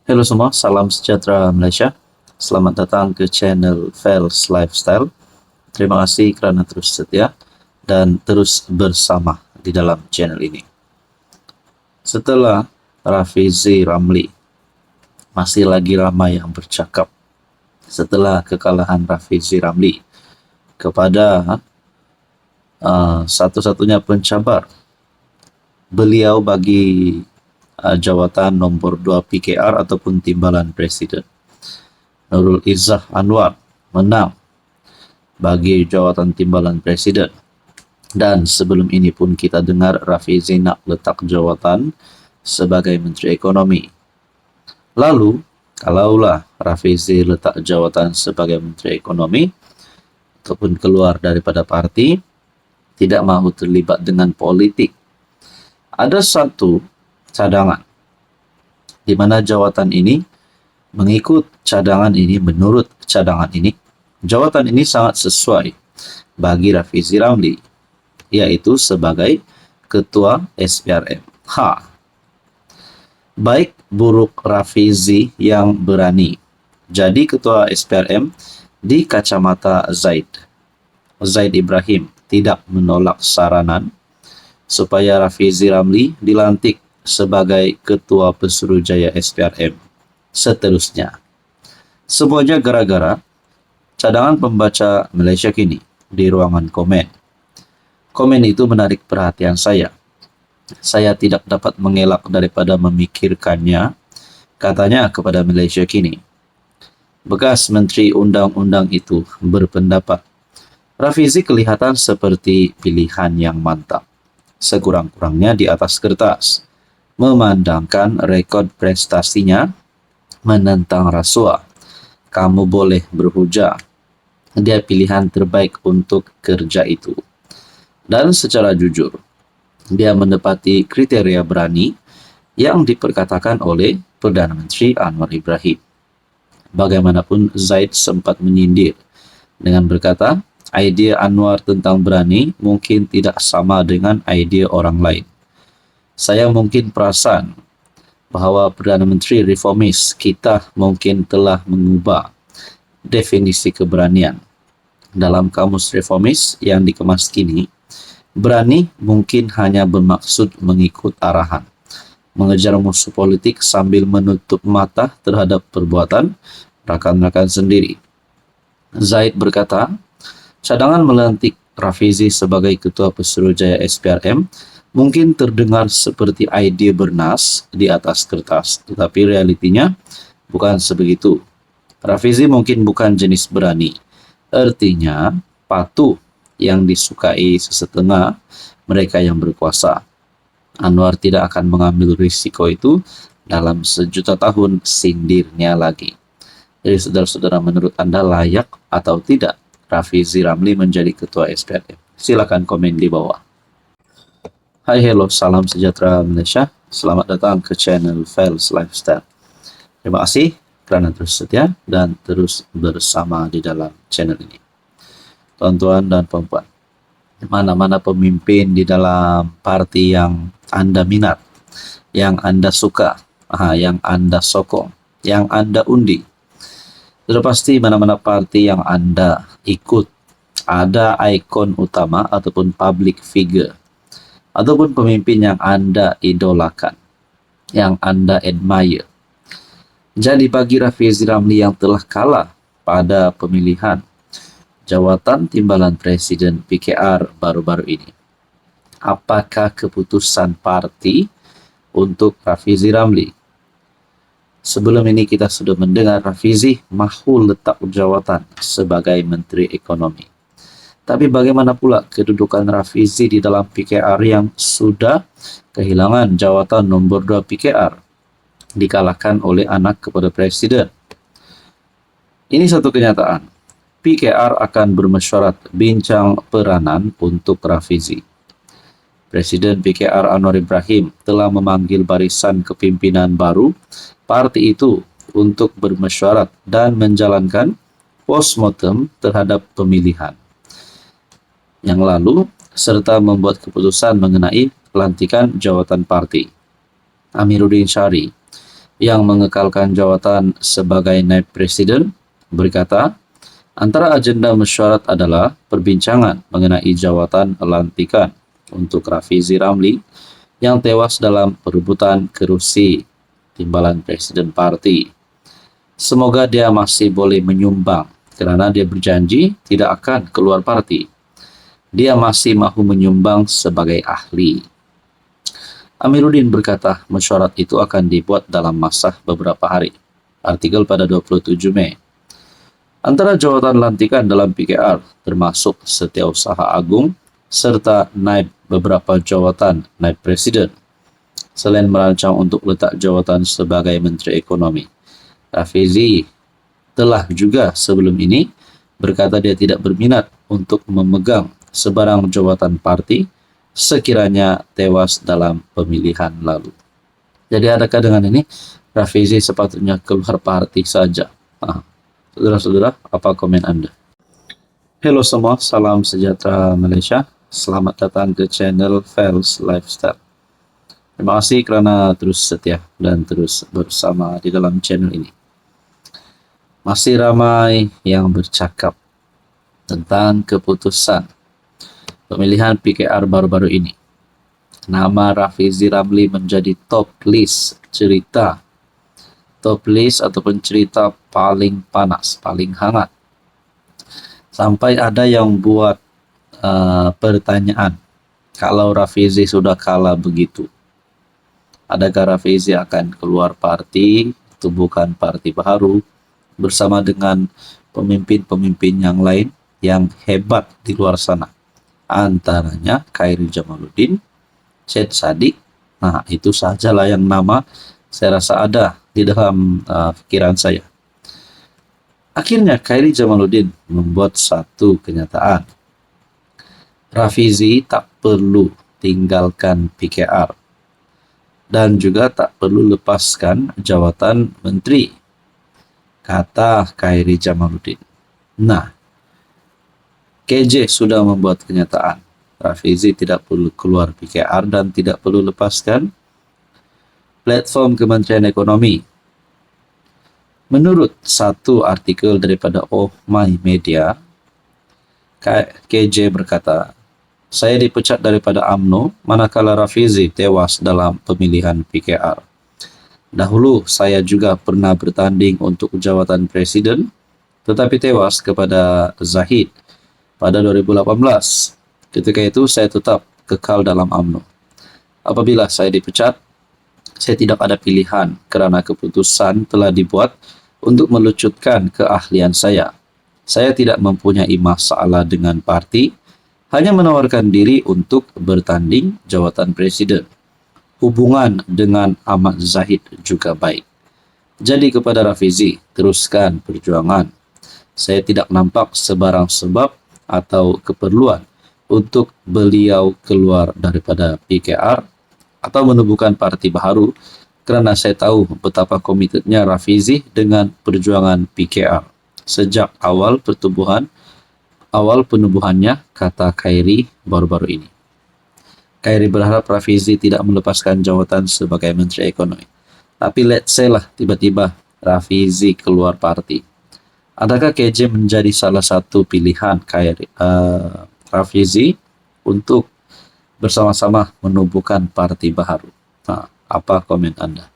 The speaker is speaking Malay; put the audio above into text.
Halo semua, salam sejahtera Malaysia. Selamat datang ke channel Fels Lifestyle. Terima kasih kerana terus setia dan terus bersama di dalam channel ini. Setelah Rafizi Ramli, masih lagi ramai yang bercakap setelah kekalahan Rafizi Ramli kepada satu-satunya pencabar beliau bagi jawatan nombor 2 PKR ataupun Timbalan Presiden. Nurul Izzah Anwar menang bagi jawatan Timbalan Presiden. Dan sebelum ini pun kita dengar Rafizi nak letak jawatan sebagai Menteri Ekonomi. Lalu, kalaulah Rafizi letak jawatan sebagai Menteri Ekonomi ataupun keluar daripada parti, tidak mahu terlibat dengan politik, ada satu cadangan di mana jawatan ini mengikut cadangan ini, menurut cadangan ini, jawatan ini sangat sesuai bagi Rafizi Ramli, yaitu sebagai Ketua SPRM. Baik buruk Rafizi yang berani jadi Ketua SPRM di kacamata Zaid Ibrahim tidak menolak saranan supaya Rafizi Ramli dilantik sebagai Ketua Pesuruhjaya SPRM seterusnya. Semuanya gara-gara cadangan pembaca Malaysia Kini di ruangan komen. Komen itu menarik perhatian saya. Saya tidak dapat mengelak daripada memikirkannya, katanya kepada Malaysia Kini. Bekas Menteri Undang-Undang itu berpendapat, Rafizi kelihatan seperti pilihan yang mantap, sekurang-kurangnya di atas kertas, memandangkan rekod prestasinya menentang rasuah. Kamu boleh berhujah, dia pilihan terbaik untuk kerja itu. Dan secara jujur, dia menepati kriteria berani yang diperkatakan oleh Perdana Menteri Anwar Ibrahim. Bagaimanapun Zaid sempat menyindir dengan berkata, idea Anwar tentang berani mungkin tidak sama dengan idea orang lain. Saya mungkin perasan bahawa Perdana Menteri reformis kita mungkin telah mengubah definisi keberanian. Dalam kamus reformis yang dikemas kini, berani mungkin hanya bermaksud mengikut arahan, mengejar musuh politik sambil menutup mata terhadap perbuatan rakan-rakan sendiri. Zaid berkata, cadangan melantik Rafizi sebagai Ketua Pesuruhjaya SPRM mungkin terdengar seperti idea bernas di atas kertas, tetapi realitinya bukan sebegitu. Rafizi mungkin bukan jenis berani, artinya patuh yang disukai sesetengah mereka yang berkuasa. Anwar tidak akan mengambil risiko itu dalam sejuta tahun, sindirnya lagi. Jadi saudara-saudara, menurut Anda layak atau tidak Rafizi Ramli menjadi Ketua SPRM? Silakan komen di bawah. Hai, hello, salam sejahtera Malaysia. Selamat datang ke channel Fels Lifestyle. Terima kasih kerana terus setia dan terus bersama di dalam channel ini. Tuan-tuan dan puan-puan, mana-mana pemimpin di dalam parti yang Anda minat, yang Anda suka, yang Anda sokong, yang Anda undi, sudah pasti mana-mana parti yang Anda ikut ada ikon utama ataupun public figure ataupun pemimpin yang Anda idolakan, yang Anda admire. Jadi bagi Rafizi Ramli yang telah kalah pada pemilihan jawatan Timbalan Presiden PKR baru-baru ini, apakah keputusan parti untuk Rafizi Ramli? Sebelum ini kita sudah mendengar Rafizi mahu letak jawatan sebagai Menteri Ekonomi. Tapi bagaimana pula kedudukan Rafizi di dalam PKR yang sudah kehilangan jawatan nombor 2 PKR, dikalahkan oleh anak kepada Presiden? Ini satu kenyataan. PKR akan bermesyuarat bincang peranan untuk Rafizi. Presiden PKR Anwar Ibrahim telah memanggil barisan kepimpinan baru parti itu untuk bermesyuarat dan menjalankan postmortem terhadap pemilihan yang lalu serta membuat keputusan mengenai pelantikan jawatan parti. Amiruddin Syari yang mengekalkan jawatan sebagai naib presiden berkata, antara agenda mesyuarat adalah perbincangan mengenai jawatan lantikan untuk Rafizi Ramli yang tewas dalam perebutan kerusi timbalan presiden parti. Semoga dia masih boleh menyumbang kerana dia berjanji tidak akan keluar parti. Dia masih mahu menyumbang sebagai ahli. Amiruddin berkata mesyuarat itu akan dibuat dalam masa beberapa hari. Artikel pada 27 Mei. Antara jawatan lantikan dalam PKR termasuk Setiausaha Agung serta naib beberapa jawatan naib presiden. Selain merancang untuk letak jawatan sebagai Menteri Ekonomi, Rafizi telah juga sebelum ini berkata dia tidak berminat untuk memegang sebarang jawatan parti sekiranya tewas dalam pemilihan lalu. Jadi adakah dengan ini Rafizi sepatutnya keluar parti saja? Saudara-saudara, apa komen Anda? Halo semua, salam sejahtera Malaysia. Selamat datang ke channel Fels Lifestyle. Terima kasih kerana terus setia dan terus bersama di dalam channel ini. Masih ramai yang bercakap tentang keputusan pemilihan PKR baru-baru ini. Nama Rafizi Ramli menjadi top list ataupun cerita paling panas, paling hangat. Sampai ada yang buat pertanyaan, kalau Rafizi sudah kalah begitu, adakah Rafizi akan keluar parti, tubuhkan parti baru, bersama dengan pemimpin-pemimpin yang lain yang hebat di luar sana? Antaranya Khairi Jamaluddin, Syed Saddiq. Nah, itu sajalah yang nama saya rasa ada di dalam pikiran saya. Akhirnya Khairi Jamaluddin membuat satu kenyataan. Rafizi tak perlu tinggalkan PKR dan juga tak perlu lepaskan jawatan menteri, kata Khairi Jamaluddin. Nah, KJ sudah membuat kenyataan. Rafizi tidak perlu keluar PKR dan tidak perlu lepaskan platform Kementerian Ekonomi. Menurut satu artikel daripada Oh My Media, KJ berkata, saya dipecat daripada UMNO manakala Rafizi tewas dalam pemilihan PKR. Dahulu saya juga pernah bertanding untuk jawatan presiden, tetapi tewas kepada Zahid pada 2018. Ketika itu saya tetap kekal dalam UMNO. Apabila saya dipecat, saya tidak ada pilihan kerana keputusan telah dibuat untuk melucutkan keahlian saya. Saya tidak mempunyai masalah dengan parti, hanya menawarkan diri untuk bertanding jawatan presiden. Hubungan dengan Ahmad Zahid juga baik. Jadi kepada Rafizi, teruskan perjuangan. Saya tidak nampak sebarang sebab atau keperluan untuk beliau keluar daripada PKR atau menubuhkan parti baru kerana saya tahu betapa komitednya Rafizi dengan perjuangan PKR sejak awal penubuhannya, kata Khairi baru-baru ini. Khairi berharap Rafizi tidak melepaskan jawatan sebagai Menteri Ekonomi. Tapi let's say lah tiba-tiba Rafizi keluar parti. Adakah KJ menjadi salah satu pilihan Rafizi untuk bersama-sama menubuhkan parti baru? Apa komen Anda?